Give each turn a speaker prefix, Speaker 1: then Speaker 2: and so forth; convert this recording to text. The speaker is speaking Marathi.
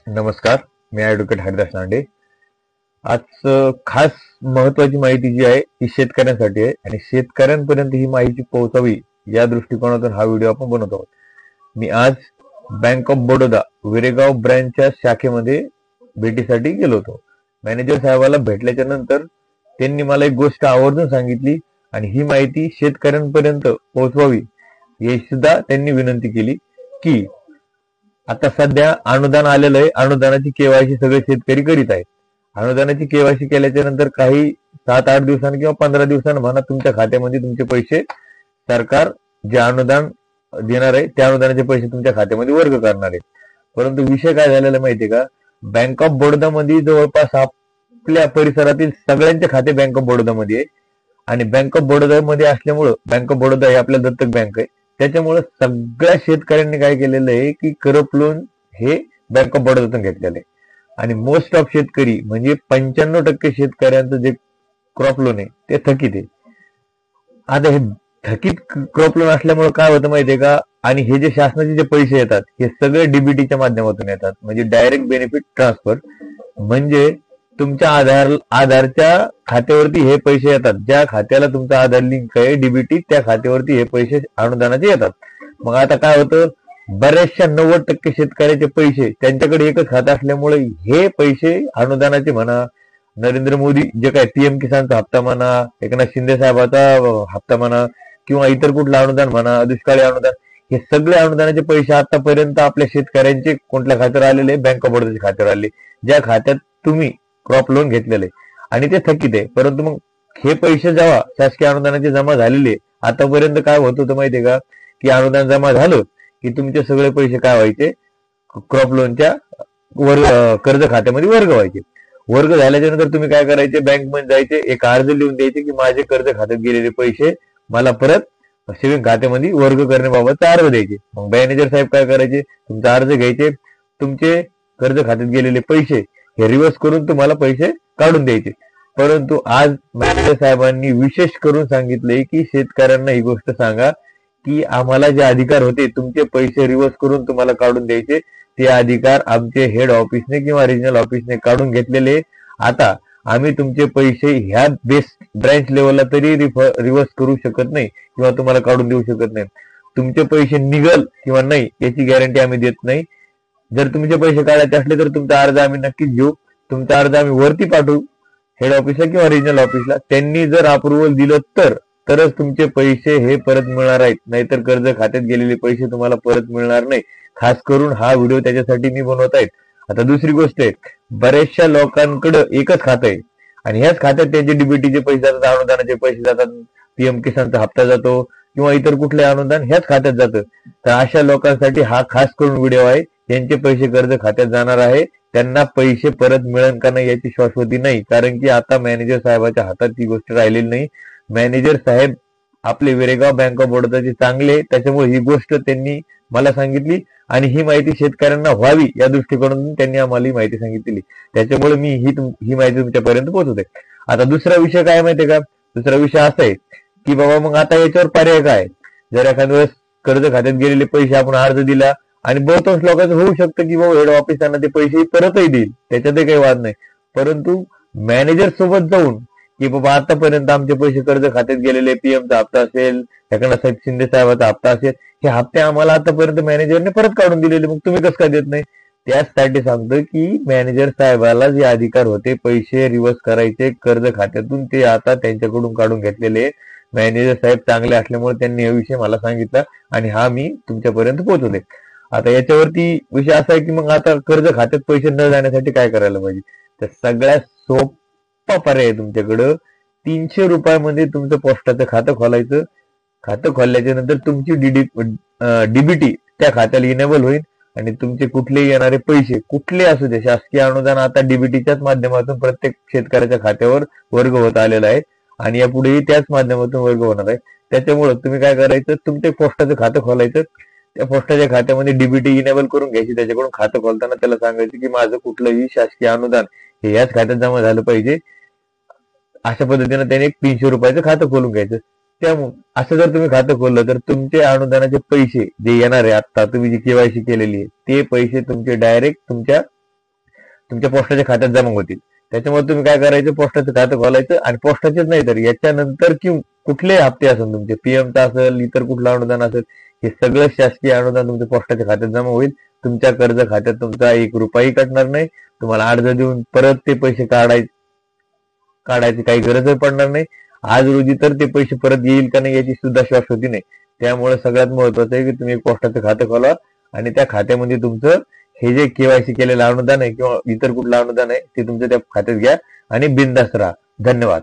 Speaker 1: नमस्कार. मी ॲडव्होकेट हरिदास लांडे. आज खास महत्वाची माहिती जी आहे ती शेतकऱ्यांसाठी आहे आणि शेतकऱ्यांपर्यंत ही माहिती पोहोचावी या दृष्टिकोनातून हा व्हिडिओ आपण बनवत आहोत. मी आज बँक ऑफ बडोदा विरेगाव ब्रँचच्या शाखेमध्ये भेटीसाठी गेलो होतो. मॅनेजर साहेबाला भेटल्याच्या नंतर त्यांनी मला एक गोष्ट आवर्जून सांगितली आणि ही माहिती शेतकऱ्यांपर्यंत पोहोचवावी हे सुद्धा त्यांनी विनंती केली की आता सध्या अनुदान आलेलं आहे. अनुदानाची केवायसी सगळे शेतकरी करीत आहेत. अनुदानाची केवायसी केल्याच्या नंतर काही 7-8 दिवसांनी किंवा 15 दिवसांनी म्हणा तुमच्या खात्यामध्ये तुमचे पैसे सरकार जे अनुदान देणार आहे त्या अनुदानाचे पैसे तुमच्या खात्यामध्ये वर्ग करणार आहे. परंतु विषय काय झालेला माहितीये का, बँक ऑफ बडोदा मध्ये जवळपास आपल्या परिसरातील सगळ्यांचे खाते बँक ऑफ बडोदा मध्ये आहे आणि बँक ऑफ बडोदा मध्ये असल्यामुळं बँक ऑफ बडोदा हे आपल्या दत्तक बँक आहे. त्याच्यामुळे सगळ्या शेतकऱ्यांनी काय केलेलं आहे की क्रॉप लोन हे बँक ऑफ बडोदातून घेतलेलं आहे आणि मोस्ट ऑफ शेतकरी म्हणजे 95% शेतकऱ्यांचं जे क्रॉप लोन आहे ते थकीत आहे. आता हे थकीत क्रॉप लोन असल्यामुळे काय होतं माहितीये का, आणि हे जे शासनाचे जे पैसे येतात हे सगळे डीबीटीच्या माध्यमातून येतात, म्हणजे डायरेक्ट बेनिफिट ट्रान्सफर. म्हणजे तुमच्या आधारच्या खात्यावरती हे पैसे येतात. ज्या खात्याला तुमचा आधार लिंक आहे डीबीटी त्या खात्यावरती हे पैसे अनुदानाचे येतात. मग आता काय होतं, बऱ्याचशा 90% शेतकऱ्याचे पैसे त्यांच्याकडे एकच खातं असल्यामुळे हे पैसे अनुदानाचे म्हणा, नरेंद्र मोदी जे काय पीएम किसानचा हप्ता म्हणा, एकनाथ शिंदे साहेबाचा हप्ता म्हणा किंवा इतर कुठलं अनुदान म्हणा, दुष्काळी अनुदान, हे सगळे अनुदानाचे पैसे आतापर्यंत आपल्या शेतकऱ्यांचे कोणत्या खात्यावर आलेले, बँक ऑफ बडोदाच्या खात्यावर आले, ज्या खात्यात तुम्ही क्रॉप लोन घेतलेले आणि ते थकीत आहे. परंतु मग हे पैसे जेव्हा शासकीय अनुदानाचे जमा झालेले, आतापर्यंत काय होत होतं माहितीये का, की अनुदान जमा झालं की तुमचे सगळे पैसे काय व्हायचे, क्रॉप लोनच्या कर्ज खात्यामध्ये वर्ग व्हायचे. वर्ग झाल्याच्या नंतर तुम्ही काय करायचे, बँकमध्ये जायचे, एक अर्ज लिहून द्यायचे की माझे कर्ज खात्यात गेलेले पैसे मला परत सेविंग खात्यामध्ये वर्ग करण्याबाबतचा अर्ज द्यायचे. मग मॅनेजर साहेब काय करायचे, तुमचा अर्ज घ्यायचे, तुमचे कर्ज खात्यात गेलेले पैसे हे रिव्हर्स करून तुम्हाला पैसे काढून द्यायचे. परंतु आज मॅनेजर साहेबांनी विशेष करून सांगितले की शेतकऱ्यांना ही गोष्ट सांगा की आम्हाला जे अधिकार होते तुमचे पैसे रिव्हर्स करून तुम्हाला काढून द्यायचे, ते अधिकार आमचे हेड ऑफिसने किंवा रिजनल ऑफिसने काढून घेतलेले. आता आम्ही तुमचे पैसे ह्या बेस्ट ब्रँच लेवलला तरी रिव्हर्स करू शकत नाही किंवा तुम्हाला काढून देऊ शकत नाही. तुमचे पैसे निघल किंवा नाही याची गॅरंटी आम्ही देत नाही. जर तुमचे पैसे काढायचे असले तर तुमचा अर्ज आम्ही नक्कीच घेऊ. तुमचा अर्ज आम्ही वरती पाठवू हेड ऑफिसला किंवा रिजनल ऑफिसला. त्यांनी जर अप्रुव्हल दिलं तरच तुमचे पैसे हे परत मिळणार आहेत, नाहीतर कर्ज खात्यात गेलेले पैसे तुम्हाला परत मिळणार नाही. खास करून हा व्हिडिओ त्याच्यासाठी मी बनवत आहे. आता दुसरी गोष्ट आहे, बऱ्याचशा लोकांकडे एकच खातं आहे आणि ह्याच खात्यात त्यांचे डीबीटीचे पैसे जातात, अनुदानाचे पैसे जातात, पीएम किसानचा हप्ता जातो किंवा इतर कुठले अनुदान ह्याच खात्यात जातं. तर अशा लोकांसाठी हा खास करून व्हिडिओ आहे. त्यांचे पैसे कर्ज खात्यात जाणार आहे, त्यांना पैसे परत मिळेल का नाही याची शाश्वती नाही, कारण की आता मॅनेजर साहेबाच्या हातात ती गोष्ट राहिलेली नाही. मॅनेजर साहेब आपले विरेगाव बँक ऑफ बडोदाचे चांगले, त्याच्यामुळे ही गोष्ट त्यांनी मला सांगितली आणि ही माहिती शेतकऱ्यांना व्हावी या दृष्टिकोनातून त्यांनी आम्हाला ही माहिती सांगितली. त्याच्यामुळे मी ही माहिती तुमच्यापर्यंत पोहोचवते. आता दुसरा विषय काय माहितीये का, दुसरा विषय असा आहे की बाबा मग आता याच्यावर पर्याय काय. जर एखाद्या वेळेस कर्ज खात्यात गेलेले पैसे आपण अर्ज दिला आणि बहुतांश लोकांचं होऊ शकतं की बाबा हेड ऑफिस त्यांना ते पैसे परतही देईल, त्याच्यातही काही वाद नाही. परंतु मॅनेजर सोबत जाऊन की बाबा आतापर्यंत आमचे पैसे कर्ज खात्यात गेलेले, पीएमचा हप्ता असेल, एकनाथ शिंदे साहेबाचा हप्ता असेल, हे हप्ते आम्हाला आतापर्यंत मॅनेजरने परत काढून दिलेले, मग तुम्ही कसं काय देत नाही. त्याचसाठी सांगतो की मॅनेजर साहेबाला जे अधिकार होते पैसे रिव्हर्स करायचे कर्ज खात्यातून, ते आता त्यांच्याकडून काढून घेतलेले. मॅनेजर साहेब चांगले असल्यामुळे त्यांनी हा विषय मला सांगितला आणि हा मी तुमच्यापर्यंत पोहोचवले. आता याच्यावरती विषय असा आहे की मग आता कर्ज खात्यात पैसे न जाण्यासाठी काय करायला पाहिजे. तर सगळ्यात सोपा पर्याय तुमच्याकडं 300 रुपयामध्ये तुमचं पोस्टाचं खातं खोलायचं. खातं खोलल्याच्या नंतर तुमची डीबीटी त्या खात्याला इनेबल होईल आणि तुमचे कुठलेही येणारे पैसे कुठले असू दे, शासकीय अनुदान आता डीबीटीच्याच माध्यमातून प्रत्येक शेतकऱ्याच्या खात्यावर वर्ग होत आलेला आहे आणि यापुढेही त्याच माध्यमातून वर्ग होणार आहे. त्याच्यामुळे तुम्ही काय करायचं, तुमचे पोस्टाचं खातं खोलायचं, त्या पोस्टाच्या खात्यामध्ये डीबीटी इनेबल करून घ्यायची. त्याच्याकडून खातं खोलताना त्याला सांगायचं की माझं कुठलंही शासकीय अनुदान हे याच खात्यात जमा झालं पाहिजे. अशा पद्धतीने त्याने एक 300 रुपयाचं खातं खोलून घ्यायचं. त्यामुळे असं जर तुम्ही खातं खोललं तर तुमचे अनुदानाचे पैसे जे येणार आहे, आता तुम्ही जी केवायसी केलेली आहे ते पैसे तुमचे डायरेक्ट तुमच्या तुमच्या पोस्टाच्या खात्यात जमा होतील. त्याच्यामुळे तुम्ही काय करायचं, पोस्टाचं खातं खोलायचं आणि पोस्टाचेच नाही तर याच्यानंतर की कुठलेही हप्ते असेल तुमचे, पीएमचा असेल, इतर कुठलं अनुदान असेल, हे सगळं शासकीय अनुदान तुमच्या पोस्टाच्या खात्यात जमा होईल. तुमच्या कर्ज खात्यात तुमचा 1 रुपयाही कटणार नाही. तुम्हाला अर्ज देऊन परत ते पैसे काढायची काही गरजही पडणार नाही. आज रोजी तर ते पैसे परत येईल का नाही याची सुद्धा शाश्वती नाही. त्यामुळे सगळ्यात महत्वाचं आहे की तुम्ही एक पोस्टाचं खातं खोला आणि त्या खात्यामध्ये तुमचं हे जे केवायसी केलेलं अनुदान आहे किंवा इतर कुठलं अनुदान आहे ते तुमच्या त्या खात्यात घ्या आणि बिनधास्त राहा. धन्यवाद.